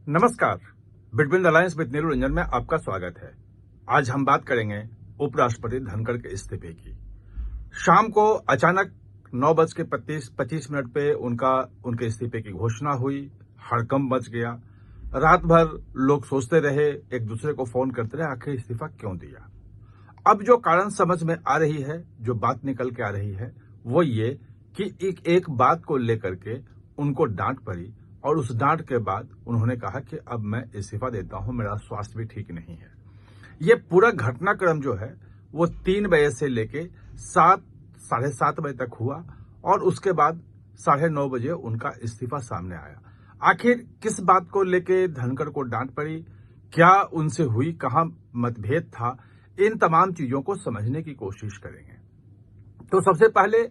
नमस्कार, between the lines with Neeru Ranjan में आपका स्वागत है। आज हम बात करेंगे उपराष्ट्रपति धनखड़ के इस्तीफे की। शाम को अचानक 9:25 पे उनके इस्तीफे की घोषणा हुई। हड़कंप मच गया। रात भर लोग सोचते रहे, एक दूसरे को फोन करते रहे, आखिर इस्तीफा क्यों दिया। अब जो कारण समझ में आ रही है, जो बात निकल के आ रही है, वो ये कि एक बात को लेकर के उनको डांट पड़ी और उस डांट के बाद उन्होंने कहा कि अब मैं इस्तीफा देता हूं, मेरा स्वास्थ्य भी ठीक नहीं है। ये पूरा घटनाक्रम जो है वो 3 बजे से लेके 7-7:30 बजे तक हुआ और उसके बाद 9:30 बजे उनका इस्तीफा सामने आया। आखिर किस बात को लेके धनखड़ को डांट पड़ी, क्या उनसे हुई, कहां मतभेद था, इन तमाम चीजों को समझने की कोशिश करेंगे। तो सबसे पहले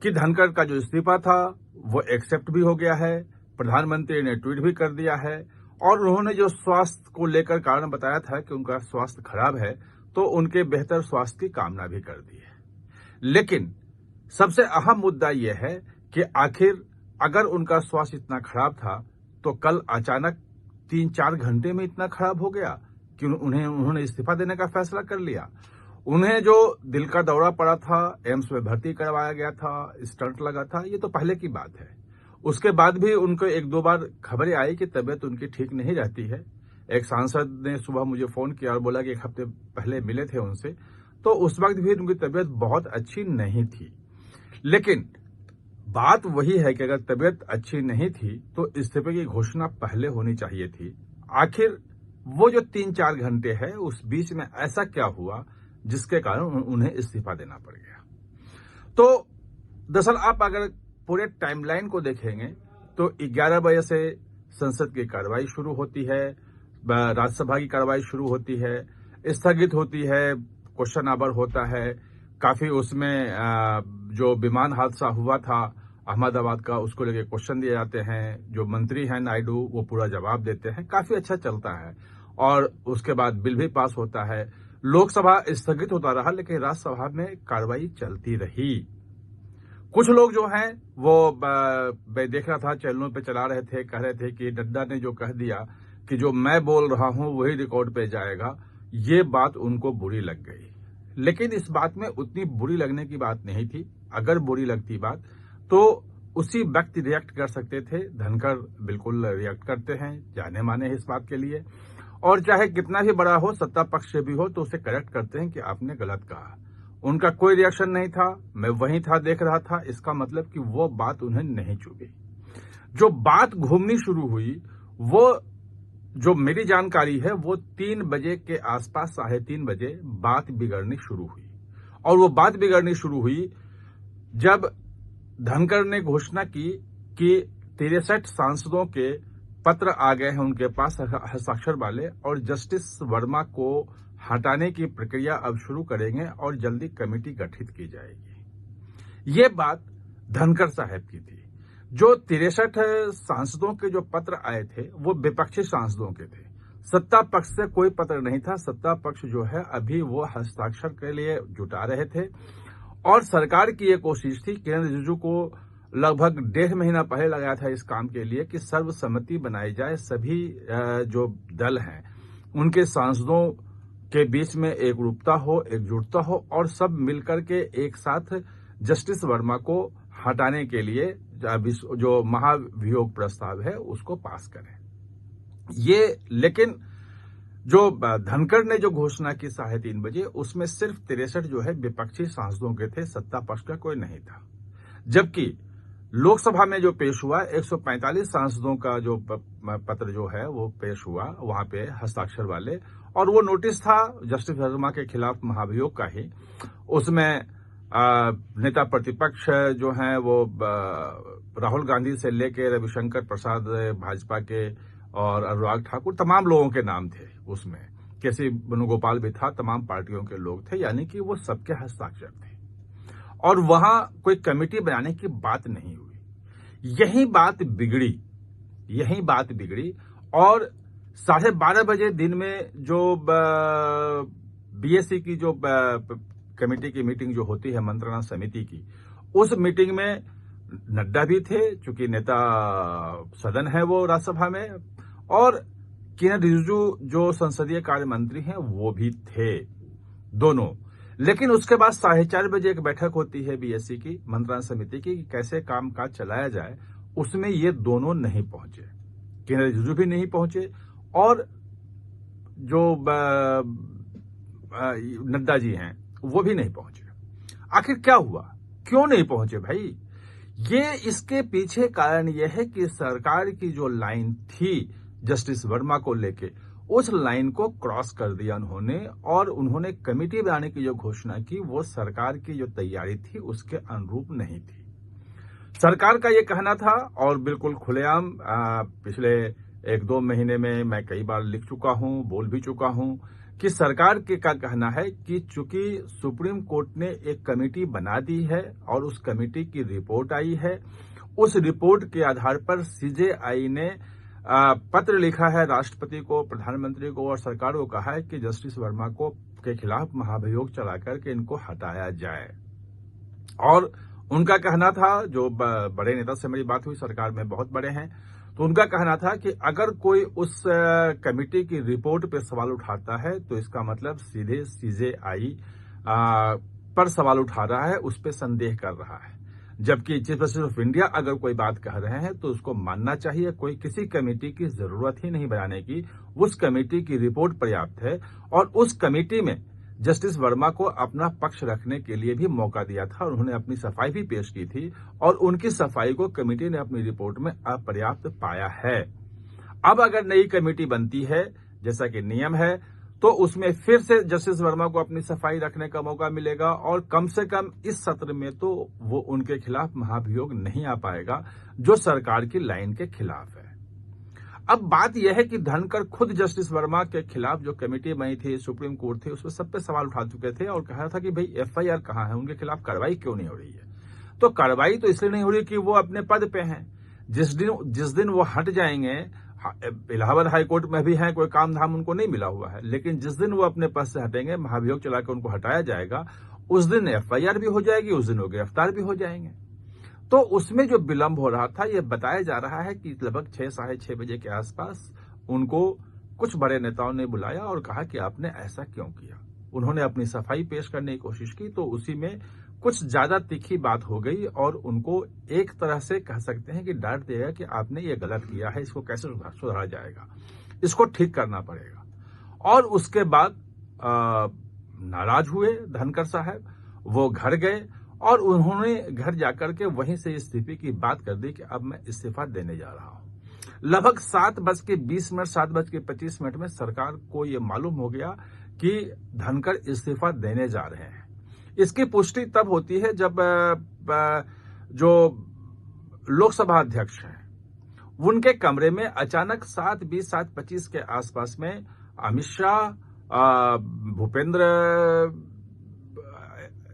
कि धनखड़ का जो इस्तीफा था वो एक्सेप्ट भी हो गया है। प्रधानमंत्री ने ट्वीट भी कर दिया है और उन्होंने जो स्वास्थ्य को लेकर कारण बताया था कि उनका स्वास्थ्य खराब है, तो उनके बेहतर स्वास्थ्य की कामना भी कर दी है। लेकिन सबसे अहम मुद्दा यह है कि आखिर अगर उनका स्वास्थ्य इतना खराब था तो कल अचानक 3-4 घंटे में इतना खराब हो गया कि उन्होंने इस्तीफा देने का फैसला कर लिया। उन्हें जो दिल का दौरा पड़ा था, एम्स में भर्ती करवाया गया था, स्टंट लगा था, ये तो पहले की बात है। उसके बाद भी उनको 1-2 बार खबरें आई कि तबीयत उनकी ठीक नहीं रहती है। एक सांसद ने सुबह मुझे फोन किया और बोला कि 1 हफ्ते पहले मिले थे उनसे, तो उस वक्त भी उनकी तबीयत बहुत अच्छी नहीं थी। लेकिन बात वही है कि अगर तबीयत अच्छी नहीं थी तो इस्तीफे की घोषणा पहले होनी चाहिए थी। आखिर वो जो 3-4 घंटे है, उस बीच में ऐसा क्या हुआ जिसके कारण उन्हें इस्तीफा देना पड़ गया। तो दरअसल आप अगर पूरे टाइमलाइन को देखेंगे तो 11 बजे से संसद की कार्रवाई शुरू होती है, राज्यसभा की कार्रवाई शुरू होती है, स्थगित होती है, क्वेश्चन आवर होता है। काफी उसमें जो विमान हादसा हुआ था अहमदाबाद का, उसको लेके क्वेश्चन दिए जाते हैं। जो मंत्री हैं नायडू, वो पूरा जवाब देते हैं। काफी अच्छा चलता है और उसके बाद बिल भी पास होता है। लोकसभा स्थगित होता रहा लेकिन राज्यसभा में कार्रवाई चलती रही। कुछ लोग जो हैं वो मैं देख रहा था चैनलों पे चला रहे थे, कह रहे थे कि नड्डा ने जो कह दिया कि जो मैं बोल रहा हूं वही रिकॉर्ड पे जाएगा, ये बात उनको बुरी लग गई। लेकिन इस बात में उतनी बुरी लगने की बात नहीं थी। अगर बुरी लगती बात तो उसी वक्त रिएक्ट कर सकते थे। धनखड़ बिल्कुल रिएक्ट करते हैं, जाने माने हैं इस बात के लिए, और चाहे कितना भी बड़ा हो, सत्ता पक्ष से भी हो, तो उसे करेक्ट करते हैं कि आपने गलत कहा। उनका कोई रिएक्शन नहीं था, मैं वहीं था, देख रहा था। इसका मतलब कि वो बात उन्हें नहीं चुभी। जो बात घूमनी शुरू हुई, वो जो मेरी जानकारी है वो 3 बजे के आसपास, 3:30 बजे बात बिगड़नी शुरू हुई। और वो बात बिगड़नी शुरू हुई जब धनखड़ ने घोषणा की कि 63 सांसदों के पत्र आ गए हैं उनके पास हस्ताक्षर वाले, और जस्टिस वर्मा को हटाने की प्रक्रिया अब शुरू करेंगे और जल्दी कमेटी गठित की जाएगी। ये बात धनखड़ साहब की थी। जो 63 सांसदों के जो पत्र आए थे वो विपक्षी सांसदों के थे। सत्ता पक्ष से कोई पत्र नहीं था। सत्ता पक्ष जो है अभी वो हस्ताक्षर के लिए जुटा रहे थे और सरकार की ये कोशिश थी, किरण रिजिजू को लगभग 1.5 महीना पहले लगाया था इस काम के लिए कि सर्वसम्मति बनाई जाए। सभी जो दल हैं उनके सांसदों के बीच में एकरूपता हो, एकजुटता हो और सब मिलकर के एक साथ जस्टिस वर्मा को हटाने के लिए जो महाभियोग प्रस्ताव है उसको पास करें। ये लेकिन जो धनखड़ ने जो घोषणा की 3:30 बजे, उसमें सिर्फ 63 जो है विपक्षी सांसदों के थे, सत्ता पक्ष का कोई नहीं था। जबकि लोकसभा में जो पेश हुआ 145 सांसदों का जो पत्र जो है वो पेश हुआ वहां पे हस्ताक्षर वाले, और वो नोटिस था जस्टिस वर्मा के खिलाफ महाभियोग का ही। उसमें नेता प्रतिपक्ष जो हैं वो राहुल गांधी से लेके रविशंकर प्रसाद भाजपा के और अनुराग ठाकुर, तमाम लोगों के नाम थे उसमें। केसी वेणुगोपाल भी था, तमाम पार्टियों के लोग थे, यानी कि वो सबके हस्ताक्षर थे और वहां कोई कमेटी बनाने की बात नहीं हुई। यही बात बिगड़ी और 12:30 बजे दिन में जो बीएससी की जो कमेटी की मीटिंग जो होती है मंत्रणा समिति की, उस मीटिंग में नड्डा भी थे, चूंकि नेता सदन है वो राज्यसभा में, और किरेन रिजिजू जो संसदीय कार्य मंत्री हैं वो भी थे दोनों। लेकिन उसके बाद 4:30 बजे एक बैठक होती है बीएससी की मंत्रणा समिति की कि कैसे कामकाज चलाया जाए, उसमें ये दोनों नहीं पहुंचे। किरेन रिजिजू भी नहीं पहुंचे और जो नड्डा जी हैं वो भी नहीं पहुंचे। आखिर क्या हुआ, क्यों नहीं पहुंचे भाई? ये इसके पीछे कारण यह है कि सरकार की जो लाइन थी जस्टिस वर्मा को लेके, उस लाइन को क्रॉस कर दिया उन्होंने और उन्होंने कमेटी बनाने की जो घोषणा की वो सरकार की जो तैयारी थी उसके अनुरूप नहीं थी। सरकार का ये कहना था और बिल्कुल खुलेआम पिछले 1-2 महीने में मैं कई बार लिख चुका हूं, बोल भी चुका हूं कि सरकार के का कहना है कि चूंकि सुप्रीम कोर्ट ने एक कमेटी बना दी है और उस कमेटी की रिपोर्ट आई है, उस रिपोर्ट के आधार पर सीजेआई ने पत्र लिखा है राष्ट्रपति को, प्रधानमंत्री को और सरकार को कहा है कि जस्टिस वर्मा को के खिलाफ महाभियोग चला करके इनको हटाया जाए। और उनका कहना था, जो बड़े नेता से मेरी बात हुई, सरकार में बहुत बड़े हैं, तो उनका कहना था कि अगर कोई उस कमेटी की रिपोर्ट पर सवाल उठाता है तो इसका मतलब सीधे सीजेआई पर सवाल उठा रहा है, उस पर संदेह कर रहा है। जबकि चीफ जस्टिस ऑफ इंडिया अगर कोई बात कह रहे हैं तो उसको मानना चाहिए। कोई किसी कमेटी की जरूरत ही नहीं बनाने की, उस कमेटी की रिपोर्ट पर्याप्त है और उस कमेटी में जस्टिस वर्मा को अपना पक्ष रखने के लिए भी मौका दिया था और उन्होंने अपनी सफाई भी पेश की थी और उनकी सफाई को कमेटी ने अपनी रिपोर्ट में अपर्याप्त पाया है। अब अगर नई कमेटी बनती है जैसा कि नियम है तो उसमें फिर से जस्टिस वर्मा को अपनी सफाई रखने का मौका मिलेगा और कम से कम इस सत्र में तो वो उनके खिलाफ महाभियोग नहीं आ पाएगा जो सरकार की लाइन के खिलाफ है। अब बात यह है कि धनखड़ खुद जस्टिस वर्मा के खिलाफ जो कमेटी बनी थी, सुप्रीम कोर्ट थी, उसमें सब पे सवाल उठा चुके थे और कह रहा था कि भाई एफआईआर कहां है, उनके खिलाफ कार्रवाई क्यों नहीं हो रही है। तो कार्रवाई तो इसलिए नहीं हो रही कि वो अपने पद पे हैं। जिस दिन वो हट जाएंगे, इलाहाबाद हाईकोर्ट में भी हैं, कोई काम धाम उनको नहीं मिला हुआ है, लेकिन जिस दिन वो अपने पद से हटेंगे, महाभियोग चलाकर उनको हटाया जाएगा, उस दिन एफआईआर भी हो जाएगी, उस दिन वो गिरफ्तार भी हो जाएंगे। तो उसमें जो विलंब हो रहा था, यह बताया जा रहा है कि लगभग 6-6:30 बजे के आसपास उनको कुछ बड़े नेताओं ने बुलाया और कहा कि आपने ऐसा क्यों किया। उन्होंने अपनी सफाई पेश करने की कोशिश की तो उसी में कुछ ज्यादा तीखी बात हो गई और उनको एक तरह से कह सकते हैं कि डांट दिया कि आपने ये गलत किया है, इसको कैसे सुधारा जाएगा, इसको ठीक करना पड़ेगा। और उसके बाद नाराज हुए धनखड़ साहब, वो घर गए और उन्होंने घर जाकर के वहीं से इस्तीफे की बात कर दी कि अब मैं इस्तीफा देने जा रहा हूं। लगभग 7:20 मिनट 7:25 में सरकार को यह मालूम हो गया कि धनखड़ इस्तीफा देने जा रहे हैं। इसकी पुष्टि तब होती है जब जो लोकसभा अध्यक्ष हैं उनके कमरे में अचानक 7:20 7:25 के आसपास में अमित शाह, भूपेंद्र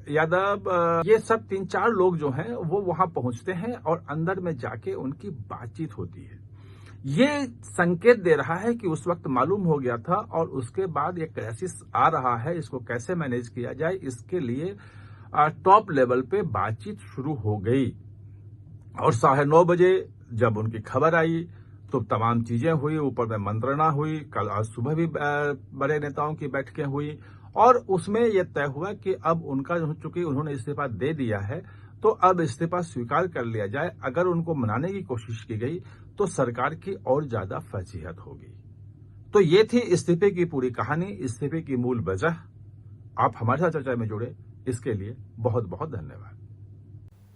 यादव, ये सब 3-4 लोग जो हैं वो वहां पहुंचते हैं और अंदर में जाके उनकी बातचीत होती है। ये संकेत दे रहा है कि उस वक्त मालूम हो गया था और उसके बाद एक क्राइसिस आ रहा है, इसको कैसे मैनेज किया जाए, इसके लिए टॉप लेवल पे बातचीत शुरू हो गई। और 9:30 बजे जब उनकी खबर आई तो तमाम चीजें हुई, ऊपर में मंत्रणा हुई, कल आज सुबह भी बड़े नेताओं की बैठकें हुई और उसमें यह तय हुआ कि अब उनका चूंकि उन्होंने इस्तीफा दे दिया है तो अब इस्तीफा स्वीकार कर लिया जाए। अगर उनको मनाने की कोशिश की गई तो सरकार की और ज्यादा फजीहत होगी। तो ये थी इस्तीफे की पूरी कहानी, इस्तीफे की मूल वजह। आप हमारे साथ चर्चा में जुड़े, इसके लिए बहुत बहुत धन्यवाद।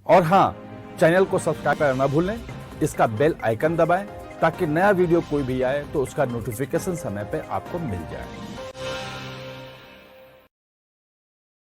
और हाँ, चैनल को सब्सक्राइब करना न भूलें, इसका बेल आइकन दबाएं ताकि नया वीडियो कोई भी आए तो उसका नोटिफिकेशन समय पे आपको मिल जाए।